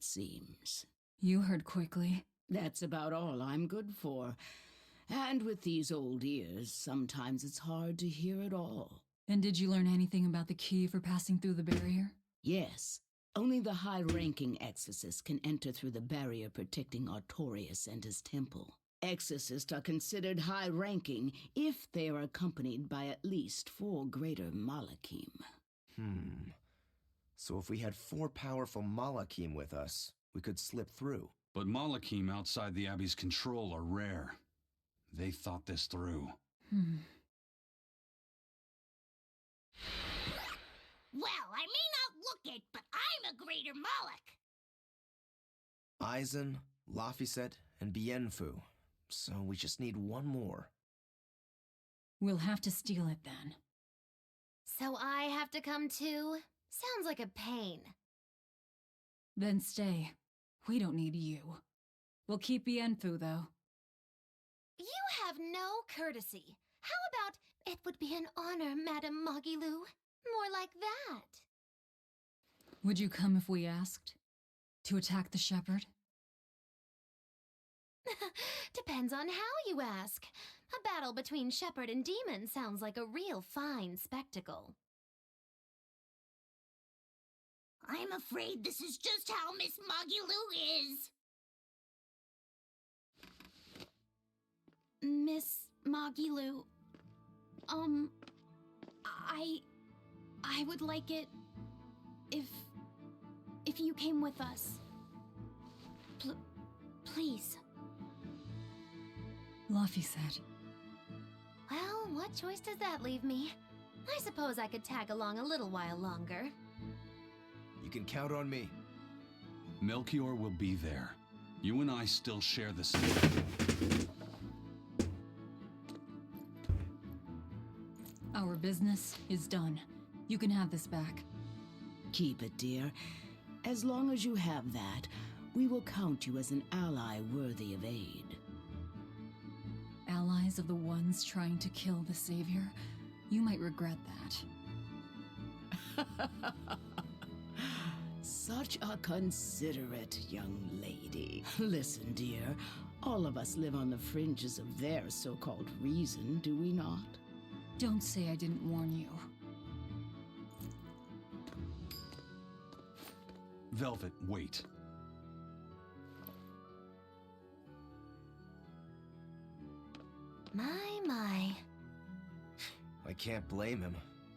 it seems. You heard quickly. That's about all I'm good for. And with these old ears, sometimes it's hard to hear it all. And did you learn anything about the key for passing through the barrier? Yes. Only the high-ranking exorcists can enter through the barrier protecting Artorias and his temple. Exorcists are considered high-ranking if they are accompanied by at least 4 greater Malachim. So if we had 4 powerful Malachim with us, we could slip through. But Malachim outside the Abbey's control are rare. They thought this through. Well, I may not look it, but I'm a greater Moloch. Aizen, Laphicet, and Bienfu. So we just need one more. We'll have to steal it then. So I have to come too? Sounds like a pain. Then stay. We don't need you. We'll keep Bienfu, though. You have no courtesy. How about, it would be an honor, Madame Magilu? More like that. Would you come if we asked? To attack the shepherd? Depends on how you ask. A battle between shepherd and demon sounds like a real fine spectacle. I'm afraid this is just how Miss Magilu is. Miss Magilu, I would like it if you came with us. Please. Laphicet. Well, what choice does that leave me? I suppose I could tag along a little while longer. You can count on me. Melchior will be there. You and I still share the same. Our business is done. You can have this back. Keep it, dear. As long as you have that, we will count you as an ally worthy of aid. Allies of the ones trying to kill the Savior? You might regret that. Such a considerate young lady. Listen, dear, all of us live on the fringes of their so-called reason, do we not? Don't say I didn't warn you. Velvet, wait. My. I can't blame him.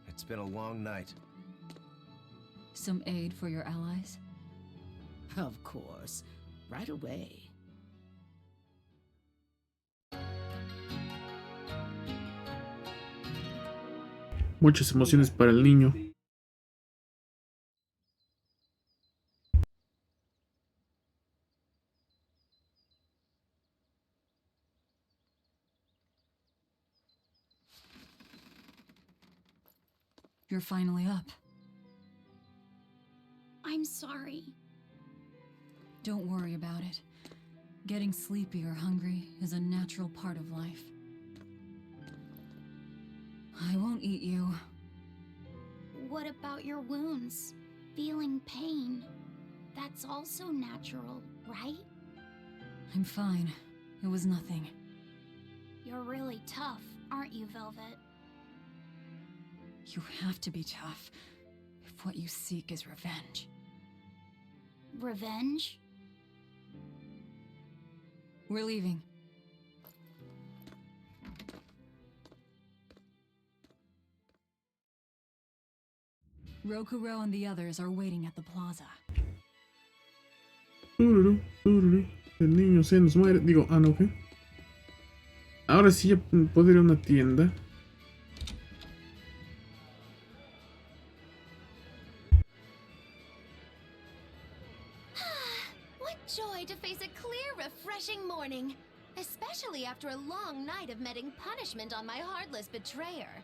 It's been a long night. Some aid for your allies? Of course. Right away. Muchas emociones para el niño. You're finally up. I'm sorry. Don't worry about it. Getting sleepy or hungry is a natural part of life. I won't eat you. What about your wounds? Feeling pain? That's also natural, right? I'm fine. It was nothing. You're really tough, aren't you, Velvet? You have to be tough if what you seek is revenge. Revenge? We're leaving. Rokuro and the others are waiting at the plaza. Tururú, tururú. El niño se nos muere. Digo, no, ok. Ahora sí ya puedo ir a una tienda. What joy to face a clear, refreshing morning. Especially after a long night of meting punishment on my heartless betrayer.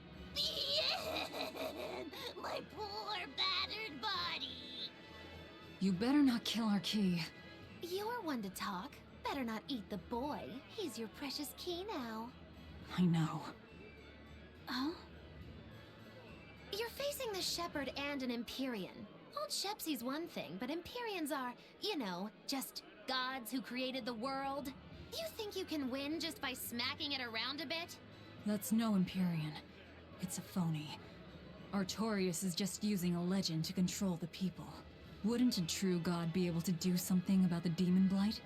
My poor, battered body. You better not kill our key. You're one to talk. Better not eat the boy. He's your precious key now. I know. Oh? You're facing the Shepherd and an Empyrean. Old Shepsy's one thing, but Empyreans are, you know, just gods who created the world. Do you think you can win just by smacking it around a bit? That's no Empyrean. It's a phony. Artorias is just using a legend to control the people. Wouldn't a true god be able to do something about the demon blight?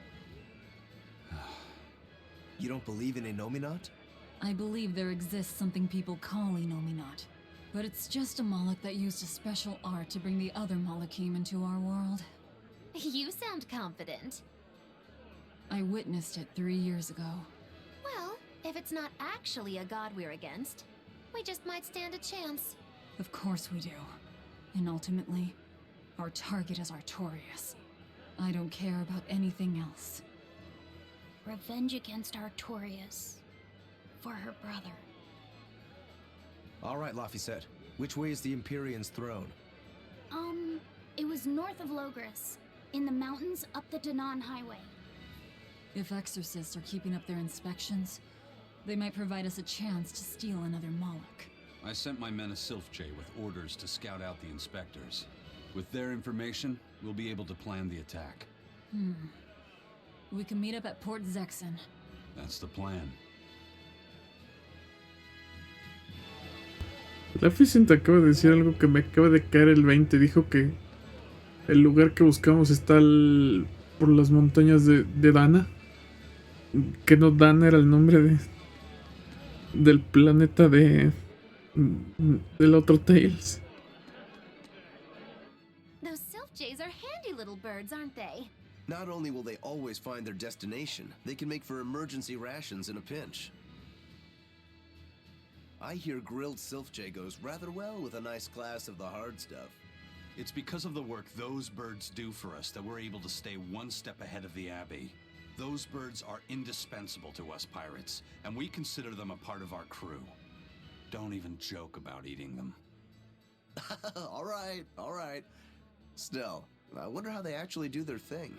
You don't believe in Inominat? I believe there exists something people call Inominat. But it's just a Moloch that used a special art to bring the other Molochim into our world. You sound confident. I witnessed it 3 years ago. Well, if it's not actually a god we're against, we just might stand a chance. Of course we do. And ultimately, our target is Artorias. I don't care about anything else. Revenge against Artorias. For her brother. All right, Laphicet. Which way is the Empyrean's throne? It was north of Logris. In the mountains up the Danan Highway. If exorcists are keeping up their inspections, they might provide us a chance to steal another Moloch. I sent my men a Sylph-J with orders to scout out the inspectors. With their information, we'll be able to plan the attack. We can meet up at Port Zexen. That's the plan. Laphicet acaba de decir algo que me acaba de caer el 20. Dijo que el lugar que buscamos está por las montañas de Dana. Que no Dana era el nombre del planeta del otro Tails. Those Sylph-Jays are handy little birds, aren't they? Not only will they always find their destination, they can make for emergency rations in a pinch. I hear grilled Sylph-J goes rather well with a nice glass of the hard stuff. It's because of the work those birds do for us that we're able to stay one step ahead of the Abbey. Those birds are indispensable to us pirates, and we consider them a part of our crew. Don't even joke about eating them. All right. Still, I wonder how they actually do their thing.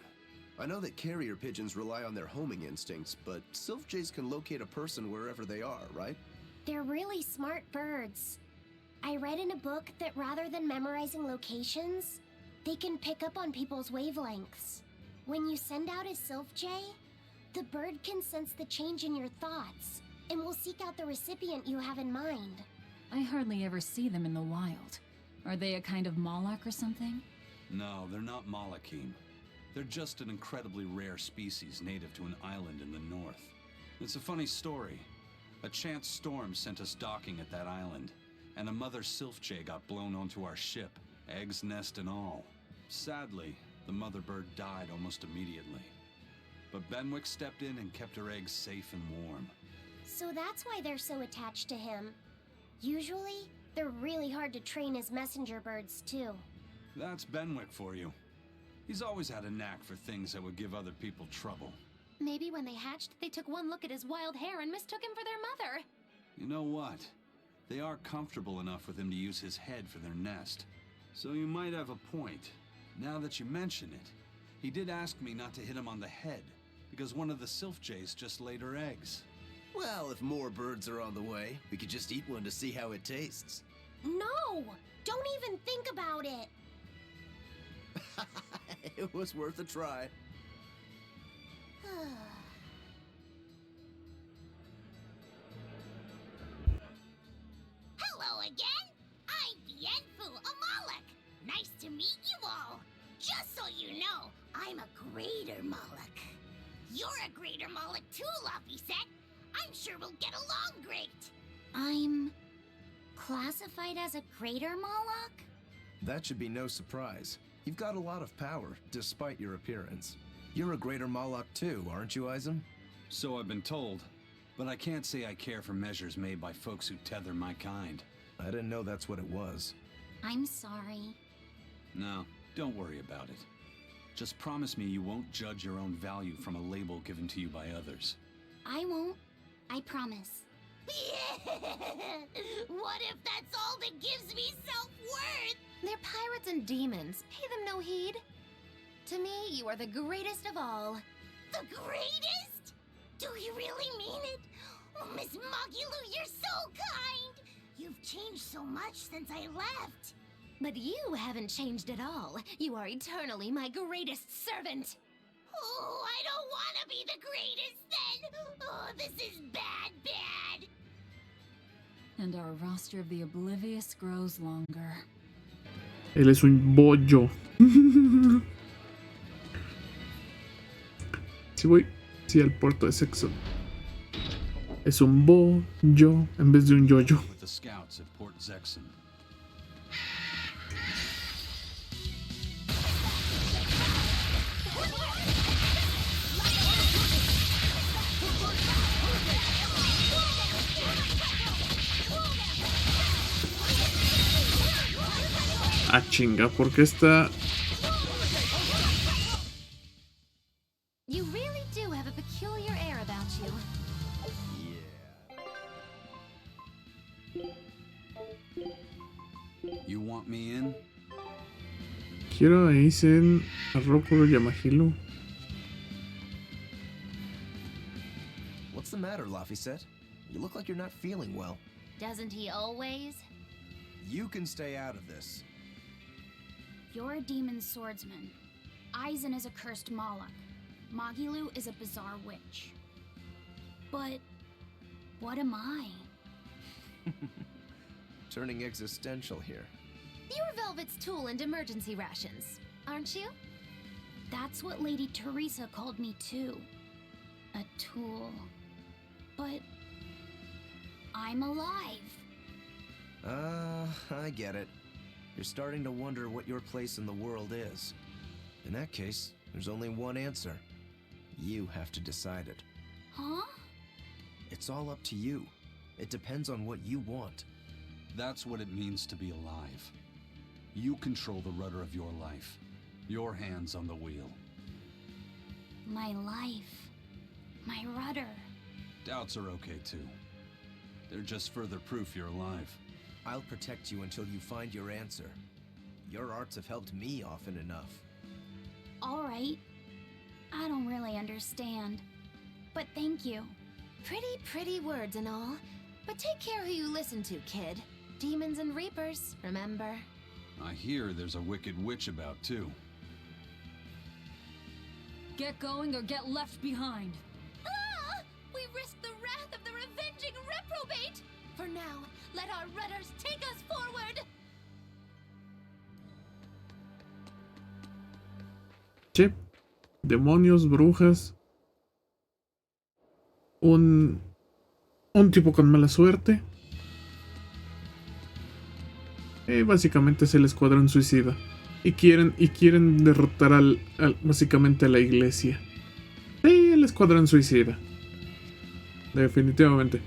I know that carrier pigeons rely on their homing instincts, but Sylph-Jays can locate a person wherever they are, right? They're really smart birds. I read in a book that rather than memorizing locations, they can pick up on people's wavelengths. When you send out a Sylph-J, the bird can sense the change in your thoughts and will seek out the recipient you have in mind. I hardly ever see them in the wild. Are they a kind of Moloch or something? No, they're not Molochim. They're just an incredibly rare species native to an island in the north. It's a funny story. A chance storm sent us docking at that island, and a mother Sylph-J got blown onto our ship, eggs, nest, and all. Sadly, the mother bird died almost immediately. But Benwick stepped in and kept her eggs safe and warm. So that's why they're so attached to him. Usually, they're really hard to train as messenger birds, too. That's Benwick for you. He's always had a knack for things that would give other people trouble. Maybe when they hatched, they took one look at his wild hair and mistook him for their mother. You know what? They are comfortable enough with him to use his head for their nest. So you might have a point. Now that you mention it, he did ask me not to hit him on the head, because one of the Sylph-Jays just laid her eggs. Well, if more birds are on the way, we could just eat one to see how it tastes. No! Don't even think about it! It was worth a try. Hello again! I'm Bienfu, a Moloch. Nice to meet you all. Just so you know, I'm a greater Moloch. You're a greater Moloch too, Laphicet. I'm sure we'll get along great. I'm classified as a greater Moloch? That should be no surprise. You've got a lot of power, despite your appearance. You're a greater Moloch too, aren't you, Izem? So I've been told, but I can't say I care for measures made by folks who tether my kind. I didn't know that's what it was. I'm sorry. No, don't worry about it. Just promise me you won't judge your own value from a label given to you by others. I won't. I promise. What if that's all that gives me self-worth? They're pirates and demons. Pay them no heed. To me, you are the greatest of all. The greatest? Do you really mean it? Oh, Miss Magilu, you're so kind! You've changed so much since I left. But you haven't changed at all. You are eternally my greatest servant. Oh, I don't want to be the greatest then. Oh, this is bad, bad. And our roster of the oblivious grows longer. Él es un bollo. Si voy, sí, al puerto de sexo. Es un bollo en vez de un yoyo. With the scouts at Port Zexon. Ah, chinga, porque está. You really do have a peculiar air about you. You want me in? Quiero ahí en Arrópolo Yamahilu. What's the matter, Laphicet? You look like you're not feeling well. Doesn't he always? You can stay out of this. You're a demon swordsman. Aizen is a cursed Moloch. Magilu is a bizarre witch. But what am I? Turning existential here. You're Velvet's tool and emergency rations, aren't you? That's what Lady Teresa called me too. A tool. But I'm alive. I get it. You're starting to wonder what your place in the world is. In that case, there's only one answer. You have to decide it. Huh? It's all up to you. It depends on what you want. That's what it means to be alive. You control the rudder of your life. Your hands on the wheel. My life. My rudder. Doubts are okay too. They're just further proof you're alive. I'll protect you until you find your answer. Your arts have helped me often enough. All right. I don't really understand. But thank you. Pretty words and all. But take care who you listen to, kid. Demons and reapers, remember? I hear there's a wicked witch about too. Get going or get left behind. Ah! We risk the wrath of the revenging reprobate! For now, let our rudders take us forward! Che, demonios, brujas. Un tipo con mala suerte. Básicamente es el escuadrón suicida. Y quieren derrotar básicamente a la iglesia. Sí, el escuadrón suicida. Definitivamente.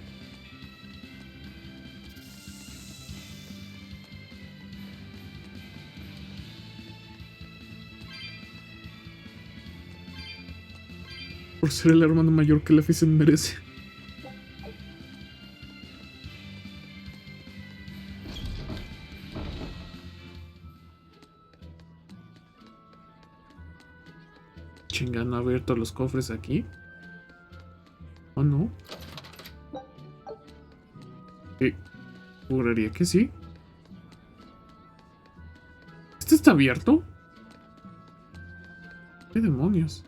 Por ser el hermano mayor que la Ficen merece. Chinga, ¿no ha abierto los cofres aquí? ¿O no? Juraría que sí. ¿Este está abierto? ¿Qué demonios?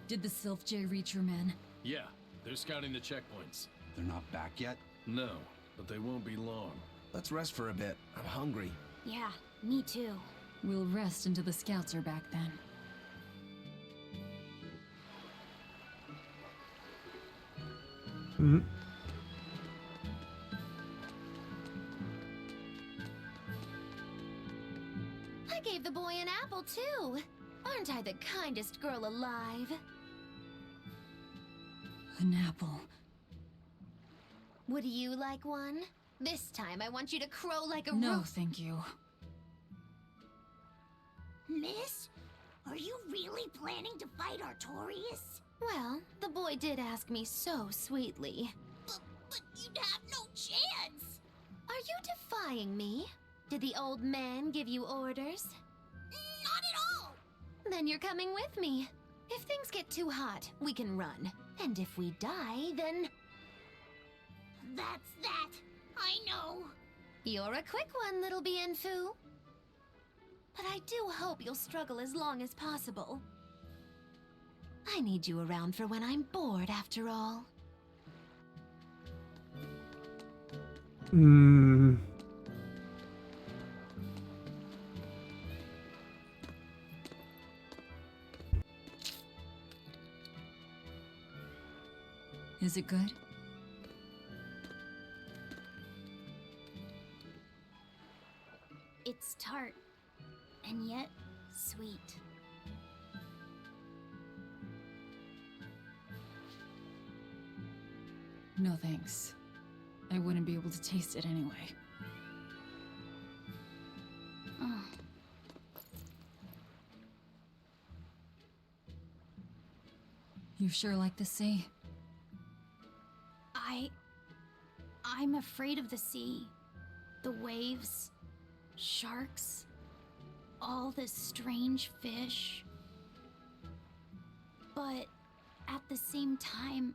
Did the Sylph J reach your men? Yeah, they're scouting the checkpoints. They're not back yet? No, but they won't be long. Let's rest for a bit. I'm hungry. Yeah, me too. We'll rest until the scouts are back then. Mm-hmm. I gave the boy an apple, too. Aren't I the kindest girl alive? An apple. Would you like one? This time I want you to crow like a No, roof. thank you. Miss? Are you really planning to fight Artorias? Well, the boy did ask me so sweetly. But you'd have no chance! Are you defying me? Did the old man give you orders? Not at all! Then you're coming with me. If things get too hot, we can run. And if we die, then... That's that. I know. You're a quick one, little Bienfu. But I do hope you'll struggle as long as possible. I need you around for when I'm bored, after all. Is it good? It's tart, and yet sweet. No thanks. I wouldn't be able to taste it anyway. Ugh. You sure like the sea? I'm afraid of the sea. The waves, sharks, all this strange fish. But at the same time,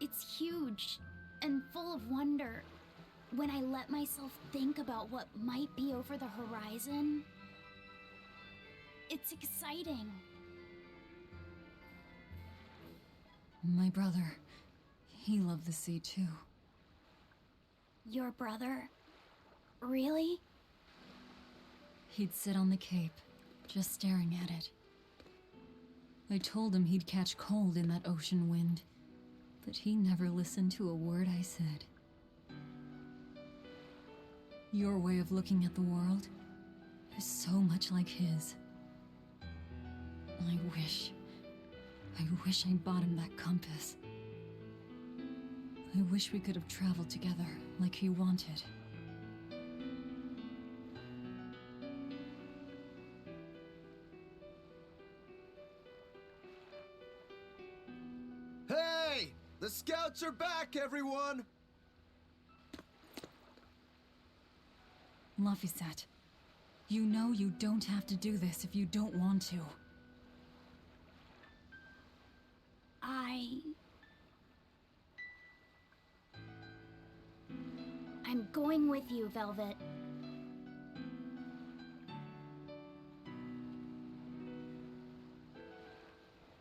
it's huge and full of wonder. When I let myself think about what might be over the horizon, it's exciting. My brother, he loved the sea too. Your brother? Really? He'd sit on the cape, just staring at it. I told him he'd catch cold in that ocean wind, but he never listened to a word I said. Your way of looking at the world is so much like his. I wish I bought him that compass. I wish we could have traveled together like he wanted. Hey! The scouts are back, everyone! Laphicet, you know you don't have to do this if you don't want to. I'm going with you, Velvet.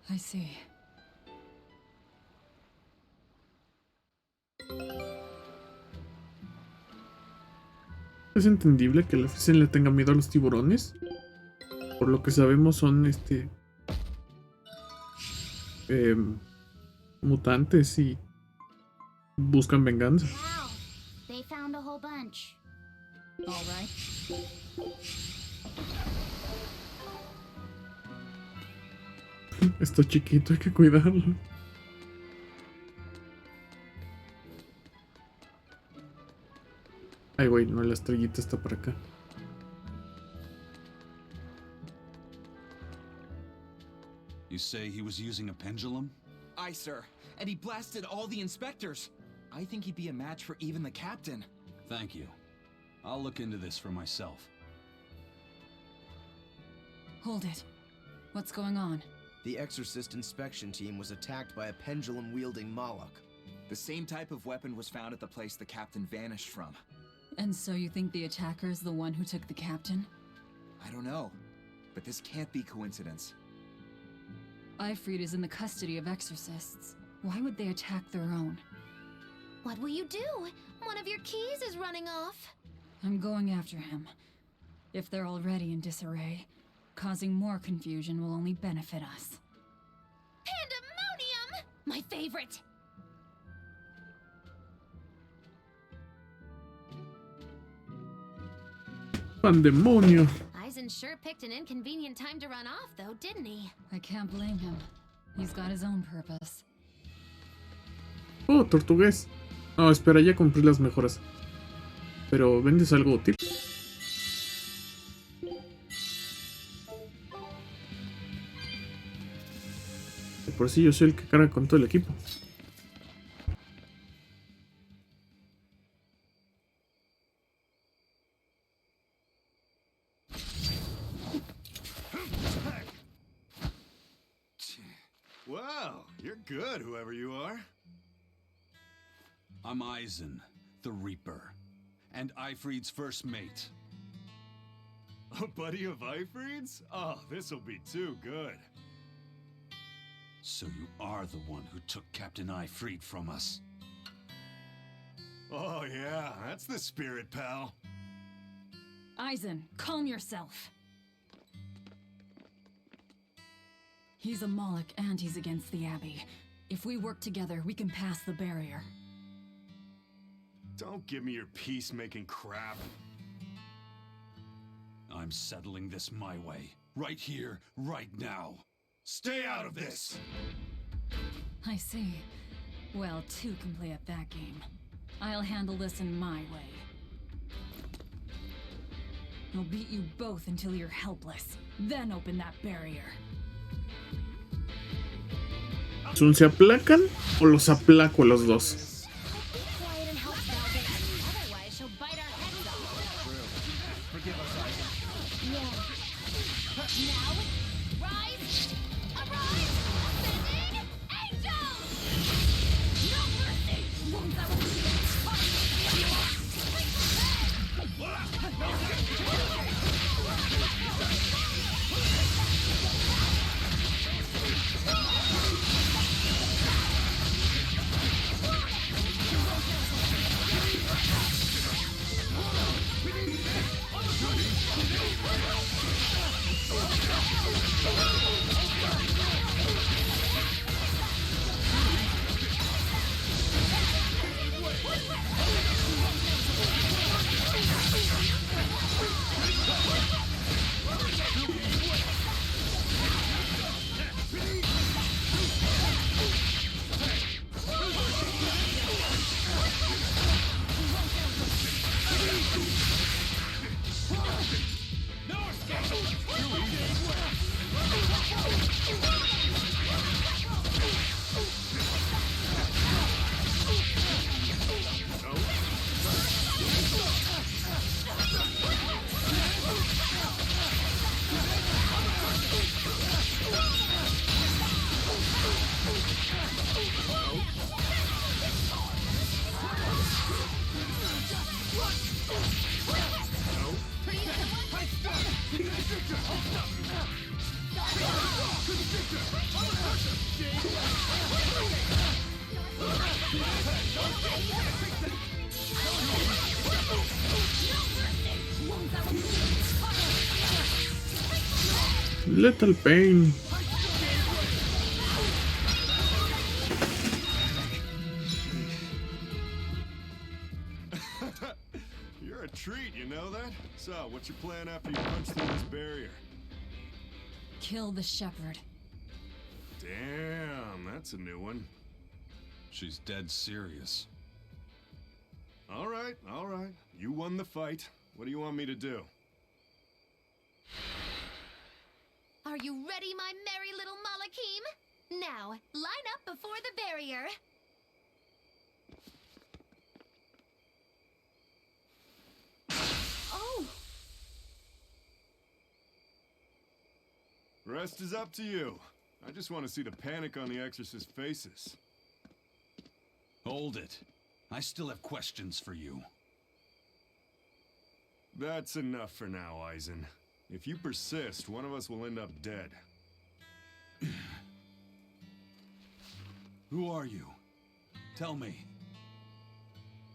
I see. Es entendible que la Fisen le tenga miedo a los tiburones. Por lo que sabemos son mutantes y buscan venganza. Wow, they found a whole bunch. All right. Está chiquito, hay que cuidarlo. Ay, güey, no, la estrellita está por acá. You say he was using a pendulum? Aye, sir. And he blasted all the inspectors. I think he'd be a match for even the captain. Thank you. I'll look into this for myself. Hold it. What's going on? The Exorcist inspection team was attacked by a pendulum-wielding Moloch. The same type of weapon was found at the place the captain vanished from. And so you think the attacker's the one who took the captain? I don't know, but this can't be coincidence. Ifrit is in the custody of exorcists. Why would they attack their own? What will you do? One of your keys is running off. I'm going after him. If they're already in disarray, causing more confusion will only benefit us. Pandemonium! My favorite! ¡Pandemonio! Eisen sure picked an inconvenient time to run off, though, didn't he? I can't blame him. He's got his own purpose. Oh, tortugués. No, espera, ya compré las mejoras. Pero, ¿vendes algo útil? por sí yo soy el que carga con todo el equipo. Wow, you're good, whoever you are. I'm Eisen, the Reaper, and Eifried's first mate. A buddy of Eifried's? Oh, this'll be too good. So you are the one who took Captain Eifried from us. Oh yeah, that's the spirit, pal. Eisen, calm yourself. He's a Moloch and he's against the Abbey. If we work together, we can pass the barrier. Don't give me your peacemaking crap. I'm settling this my way. Right here, right now. Stay out of this! I see. Well, two can play at that game. I'll handle this in my way. I'll beat you both until you're helpless. Then open that barrier. ¿Son se aplacan o los aplaco a los dos? Lethal Pain. You're a treat, you know that? So, what's your plan after you punch through this barrier? Kill the shepherd. Damn, that's a new one. She's dead serious. All right. You won the fight. What do you want me to do? Are you ready, my merry little Malakim? Now, line up before the barrier. Oh! Rest is up to you. I just want to see the panic on the Exorcist's faces. Hold it. I still have questions for you. That's enough for now, Eisen. If you persist, one of us will end up dead. Who are you? Tell me.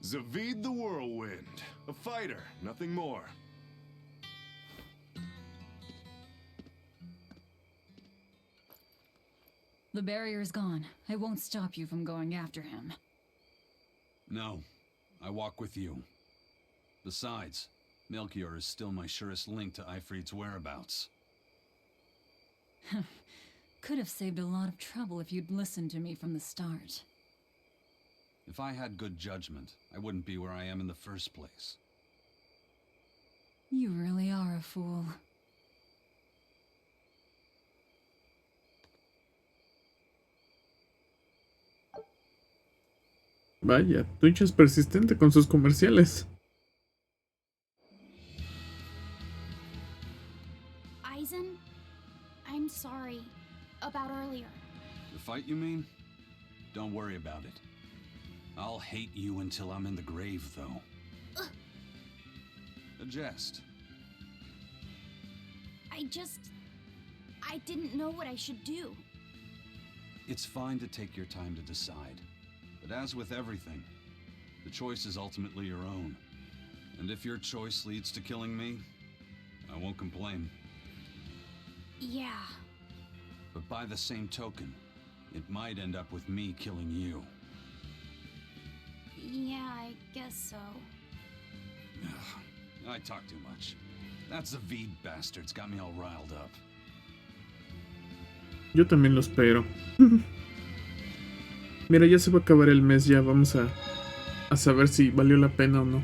Zavid the Whirlwind. A fighter, nothing more. The barrier's gone. I won't stop you from going after him. No, I walk with you. Besides, Melchior is still my surest link to Eifried's whereabouts. Could have saved a lot of trouble if you'd listened to me from the start. If I had good judgment, I wouldn't be where I am in the first place. You really are a fool. Vaya, Twitch es persistente con sus comerciales. Aizen, I'm sorry about earlier. The fight, you mean? Don't worry about it. I'll hate you until I'm in the grave, though. A jest. I didn't know what I should do. It's fine to take your time to decide. But as with everything, the choice is ultimately your own. And if your choice leads to killing me, I won't complain. Yeah. But by the same token, it might end up with me killing you. Yeah, I guess so. I talk too much. That Zavid bastard's got me all riled up. Yo también lo espero. Mira, ya se va a acabar el mes, ya vamos a saber si valió la pena o no.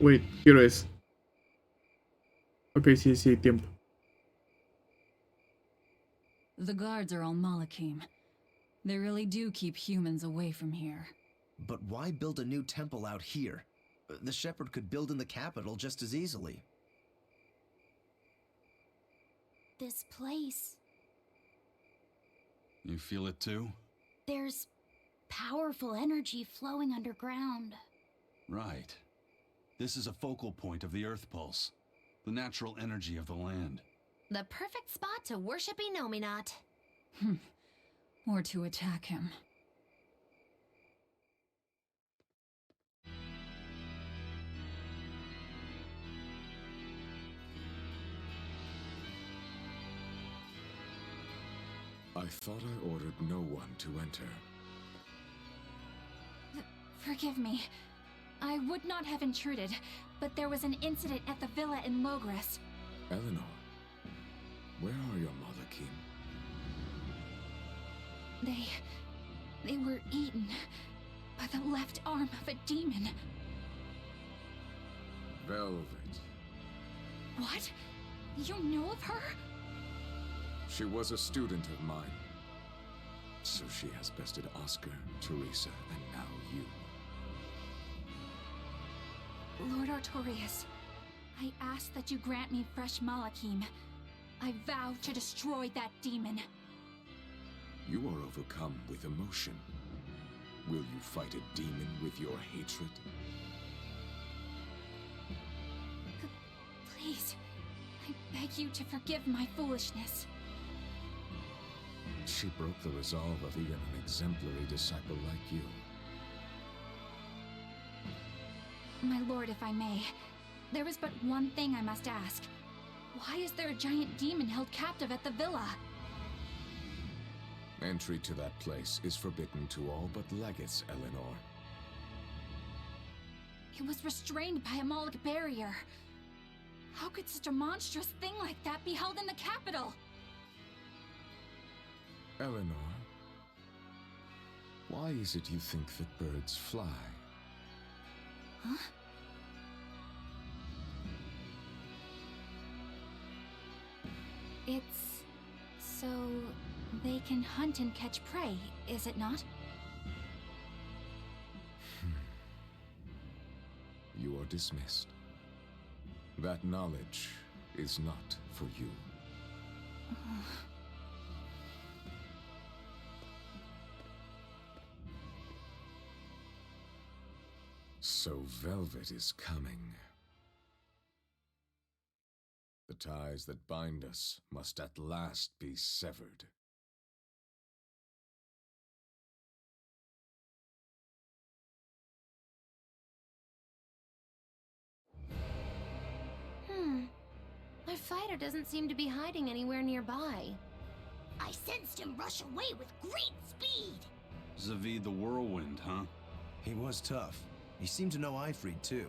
Wait, ¿qué hora es? Ok, sí, hay tiempo. The guards are on Malakim. They really do keep humans away from here. But why build a new temple out here? The shepherd could build in the capital just as easily. This place, You feel it too? there's powerful energy flowing underground. Right. This is a focal point of the Earth Pulse, the natural energy of the land. The perfect spot to worship Inominat. Or to attack him. I thought I ordered no one to enter. Forgive me. I would not have intruded, but there was an incident at the villa in Logres. Eleanor, where are your Malakim? They were eaten by the left arm of a demon. Velvet. What? You know of her? She was a student of mine. So she has bested Oscar, Teresa, and now you. Lord Artorias, I ask that you grant me fresh Malakim. I vow to destroy that demon. You are overcome with emotion. Will you fight a demon with your hatred? Please, I beg you to forgive my foolishness. She broke the resolve of even an exemplary disciple like you. My lord, if I may, there is but one thing I must ask. Why is there a giant demon held captive at the villa? Entry to that place is forbidden to all but legates, Eleanor. It was restrained by a Moloch barrier. How could such a monstrous thing like that be held in the capital? Eleanor, why is it you think that birds fly? Huh? It's so they can hunt and catch prey, is it not? You are dismissed. That knowledge is not for you. So Velvet is coming. The ties that bind us must at last be severed. My fighter doesn't seem to be hiding anywhere nearby. I sensed him rush away with great speed. Zavid the Whirlwind, huh? He was tough. He seemed to know Ifrid too.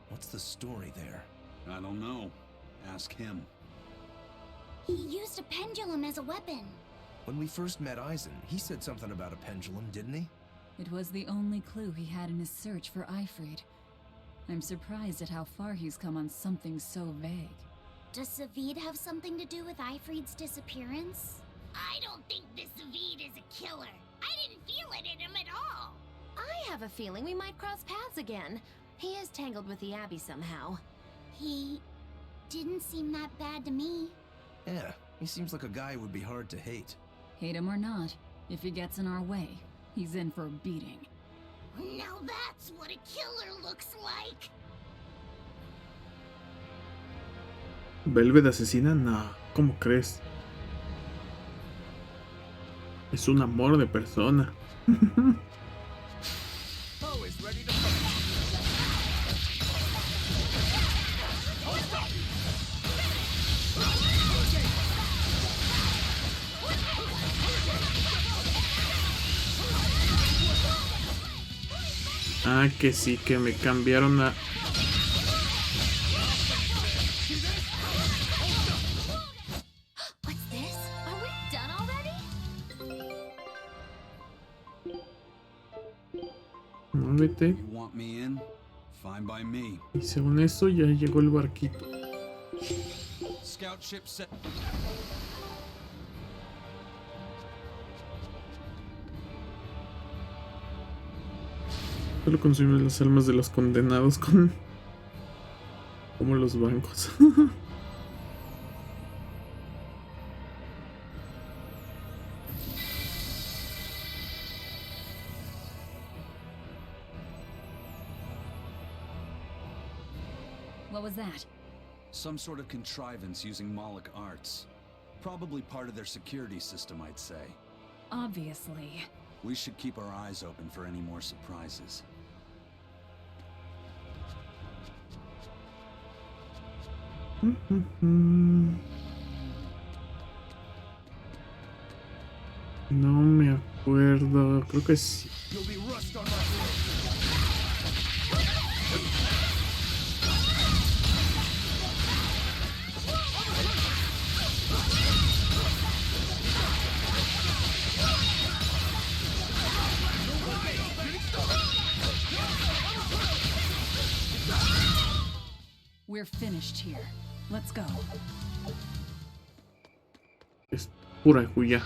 What's the story there? I don't know. Ask him. He used a pendulum as a weapon. When we first met Eisen, he said something about a pendulum, didn't he? It was the only clue he had in his search for Eifried. I'm surprised at how far he's come on something so vague. Does Savid have something to do with Eifried's disappearance? I don't think this Savid is a killer. I didn't feel it in him at all. I have a feeling we might cross paths again. He is tangled with the Abbey somehow. He didn't seem that bad to me. Yeah, he seems like a guy who would be hard to hate. Hate him or not, if he gets in our way, he's in for a beating. Now that's what a killer looks like. ¿Velvet asesina? No, ¿cómo crees? Es un amor de persona. Ah, que sí, que me cambiaron a... What's this? Are we done already? Muévete. You want me in? Fine by me. Y según eso ya llegó el barquito. Scout ship set. Solo consumimos las almas de los condenados con... como los bancos. What was that? Some sort of contrivance using Moloch arts. Probably part of their security system, I'd say. Obviously. We should keep our eyes open for any more surprises. No me acuerdo, creo que sí. We're finished here. Let's go. Es pura juya.